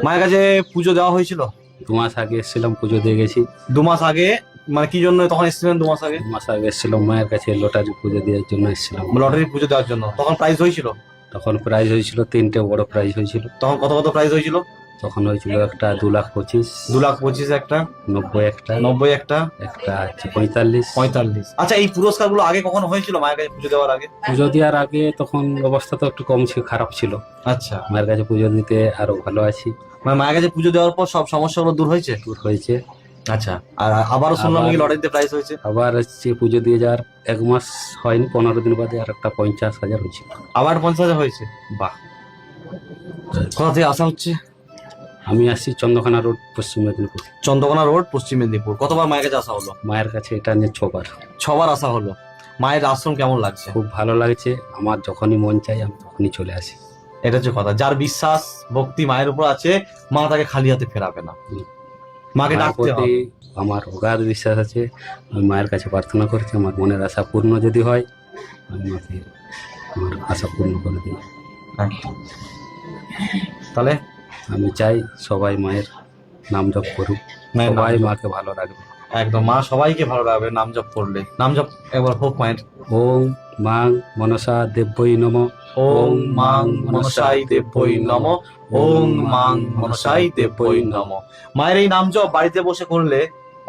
মায়ের কাছে পুজো দেওয়া হয়েছিল? 2 মাস আগে এসেছিলাম, পুজো দিয়ে গেছি। 2 মাস আগে? মানে কি জন্য তখন এসেছিলেন 2 মাস আগে? 2 মাস আগে এসেছিলাম মায়ের কাছে লটারি পুজো দেওয়ার জন্য এসেছিলাম। লটারি পুজো দেওয়ার জন্য? তখন প্রাইজ হয়েছিল? তখন প্রাইজ হয়েছিল 3টে বড় প্রাইজ হয়েছিল। তখন কত কত প্রাইজ হয়েছিল? তখন হয়েছিল একটা 2,25,000, 2,25,000 একটা, 90 একটা, 90 একটা, একটা হচ্ছে 45। 45। আচ্ছা, এই পুরস্কারগুলো আগে কখনো হয়েছিল মায়ের কাছে পুজো দেওয়ার আগে? পুজো দেওয়ার আগে তখন অবস্থা তো একটু কম ছিল, খারাপ ছিল। আচ্ছা, মায়ের কাছে পুজো দিতে আরো ভালো আছি। মানে মায়ের কাছে পুজো দেওয়ার পর সব সমস্যাগুলো দূর হয়েছে? দূর হয়েছে। আচ্ছা, আর আবারও শুনলাম আবার- নাকি লটারিতে প্রাইজ হয়েছে? আবার হচ্ছে পুজো দিয়ে যাওয়ার 1 মাস হয়নি, 15 দিন বাদে আর একটা 50,000 হয়েছিল। আবার 50,000 হয়েছে? বাহ। কোথা থেকে আসা হচ্ছে? আমি আসছি চন্দ্রকোনা রোড, পশ্চিম মেদিনীপুর। চন্দ্রকোনা রোড, পশ্চিম মেদিনীপুর। কতবার মায়ের কাছে আসা হলো? মায়ের কাছে এটা নিয়ে 6বার। 6বার আসা হলো। মায়ের আশ্রম কেমন লাগছে? খুব ভালো লাগছে। আমার যখনই মন চাই আমি তখনই চলে আসি। এটা হচ্ছে কথা। যার বিশ্বাস ভক্তি মায়ের উপর আছে, মা তাকে খালি হাতে ফেরাবে না। মাকে মায়ের ডাকতে প্রতি হবে। আমার অগাধ বিশ্বাস আছে। আমি মায়ের কাছে প্রার্থনা করছি আমার মনের আশা পূর্ণ যদি হয়, আমি মাকে আমার আশা পূর্ণ করে দিই। তাহলে আমি চাই সবাই মায়ের নাম জপ করুক, মায়ের নাম সবাই জপ। মাকে ভালো রাখবে। একদম, মা সবাইকে ভালো লাগবে নাম জপ করলে। নাম জপ একবার হোক মায়ের। ওং মাং মনসা দেব্যই নমঃ। ওং মাং মনসাই দেব্যই নমঃ। ওং মাং মনসাই দেব্যই নমঃ। মায়ের এই নাম জপ বাড়িতে বসে করলে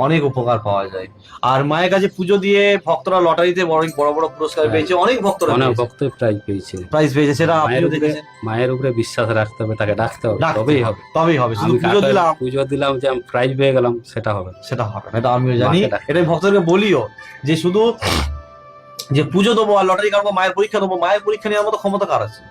অনেক উপকার পাওয়া যায়। আর মায়ের কাছে পুজো দিয়ে ভক্তরা লটারিতে বড় বড় বড় পুরস্কার পেয়েছে, অনেক ভক্তরা অনেক ভক্ত প্রাইজ পেয়েছে। প্রাইজ পেয়েছে। সেটা মায়ের আপনিও উপরে দেখেছেন। মায়ের উপরে বিশ্বাস রাখতে হবে, তাকে ডাকতে হবে, ডাকতে তবেই হবে। তবেই হবে। শুধু আমি পুজো কাকে দিলাম পুজো দিলাম যে আমি প্রাইজ পেয়ে গেলাম সেটা হবে না। সেটা হবে না, এটা আমিও জানি। মাকে ডাকতে এটা ভক্তদেরকে বলিও যে শুধু যে পুজো দেবো আর লটারি কাটবো, মায়ের পরীক্ষা দেবো, মায়ের পরীক্ষা নেওয়ার মতো ক্ষমতা কার আছে?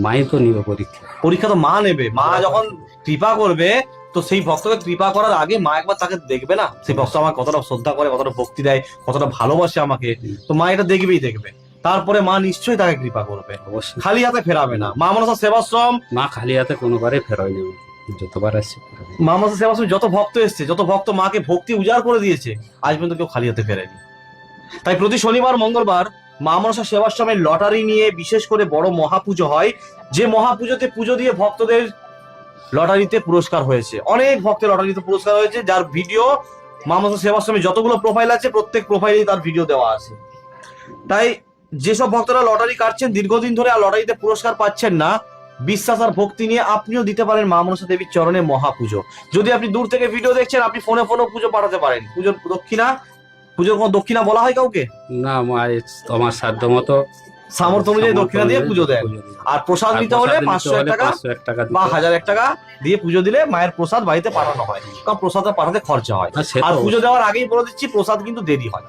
মায়ের তো নিবে পরীক্ষা। পরীক্ষা তো মা নেবে। মা যখন কৃপা করবে, তো সেই ভক্তকে কৃপা করার আগে মা একবার তাকে দেখবে না, সেই ভক্ত আমার কতটা শ্রদ্ধা করে, কতটা ভক্তি দেয়, কতটা ভালোবাসে আমাকে। তো মা এটা দেখবেই দেখবে, তারপরে মা নিশ্চয়ই তাকে কৃপা করবে, অবশ্যই খালি হাতে ফেরাবে না। মা মনসা সেবাশ্রম, মা খালি হাতে কোনোবারই ফেরোয়নি আমাকে। যতবার আসছে ফেরোয়নি। মা মনসা সেবাশ্রম যত ভক্ত এসছে, যত ভক্ত মাকে ভক্তি উজাড় করে দিয়েছে, আজ পর্যন্ত কেউ খালি হাতে ফেরেনি। তাই প্রতি শনিবার মঙ্গলবার মা মনসা সেবাশ্রমের লটারি নিয়ে বিশেষ করে বড় মহাপুজো হয়, যে মহাপুজোতে পুজো দিয়ে ভক্তদের লটারিতে পুরস্কার হয়েছে। অনেক ভক্তের লটারিতে পুরস্কার হয়েছে, যার ভিডিও মা মনসা সেবাশ্রমে যতগুলো প্রোফাইল আছে প্রত্যেক প্রোফাইলেই তার ভিডিও দেওয়া আছে। তাই যেসব ভক্তরা লটারি কাটছেন দীর্ঘদিন ধরে আর লটারিতে পুরস্কার পাচ্ছেন না, বিশ্বাস আর ভক্তি নিয়ে আপনিও দিতে পারেন মা মনসা দেবীর চরণে মহাপুজো। যদি আপনি দূর থেকে ভিডিও দেখছেন, আপনি ফোনে পুজো পাঠাতে পারেন। পুজোর কোনো দক্ষিণা বলা হয় কাউকে? না, মায়ের আমার সাধ্য মতো সামর্থ্য অনুযায়ী দক্ষিণা দিয়ে পুজো দেন। আর প্রসাদ নিতে হলে 501 টাকা 501 টাকা বা দিতে 1001 টাকা দিয়ে পুজো দিলে মায়ের প্রসাদ বাড়িতে পাঠানো হয়। কারণ প্রসাদটা পাঠাতে খরচা হয়। আর সে তো আর পুজো দেওয়ার আগেই বলে দিচ্ছি, প্রসাদ কিন্তু দেরি হয়,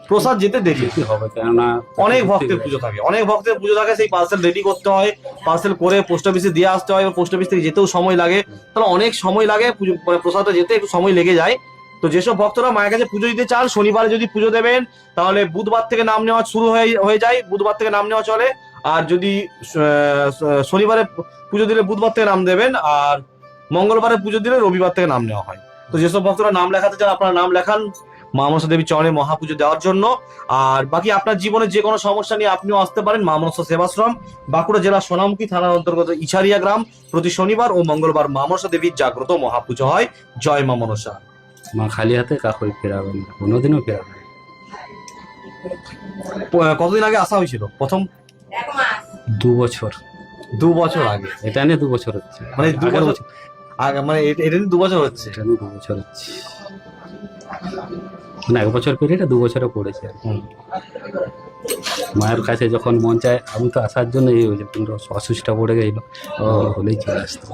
প্রসাদ যেতে দেরি হয়। কি হবে, কেননা অনেক ভক্তের পুজো থাকে, অনেক ভক্তের পুজো থাকে, সেই পার্সেল রেডি করতে হয়, পার্সেল করে পোস্ট অফিসে দিয়ে আসতে হয়, পোস্ট অফিস থেকে যেতেও সময় লাগে, তাহলে অনেক সময় লাগে, পুজো মানে প্রসাদটা যেতে একটু সময় লেগে যায়। তো যেসব ভক্তরা মায়ের কাছে পুজো দিতে চান, শনিবারে যদি পুজো দেবেন তাহলে বুধবার থেকে নাম নেওয়া শুরু হয়ে যায়, বুধবার থেকে নাম নেওয়া চলে। আর যদি শনিবারে পুজো দিলে বুধবার থেকে নাম দেবেন, আর মঙ্গলবারে পুজো দিলে রবিবার থেকে নাম নেওয়া হয়। তো যেসব ভক্তরা নাম লেখাতে চান, আপনারা নাম লেখান মা মনসা দেবীর চরণে মহাপুজো দেওয়ার জন্য। আর বাকি আপনার জীবনে যে কোনো সমস্যা নিয়ে আপনিও আসতে পারেন মা মনসা সেবাশ্রম, বাঁকুড়া জেলার সোনামুখী থানার অন্তর্গত ইছারিয়া গ্রাম। প্রতি শনিবার ও মঙ্গলবার মা মনসা দেবীর জাগ্রত মহাপুজো হয়। জয় মা মনসা। মা খালি হাতে কাকুই ফেরাবেন না, কোনোদিনও ফেরাবেন না। কতদিন আগে আসা হয়েছিল প্রথম? 2 বছর। 2 বছর আগে? এটা নিয়ে 2 বছর হচ্ছে। মানে 2 আগের বছর আগে, মানে এটা নিয়ে 2 বছর হচ্ছে? এটা নিয়ে 2 বছর হচ্ছে, মানে 1 বছর পেরিয়ে 2 বছরে পড়েছে আর কি। মায়ের কাছে যখন মন চায়, আমি তো আসার জন্য এই হয়েছে, কিন্তু অসুস্থ পড়ে গেছিল, হলেই চলে আসতো।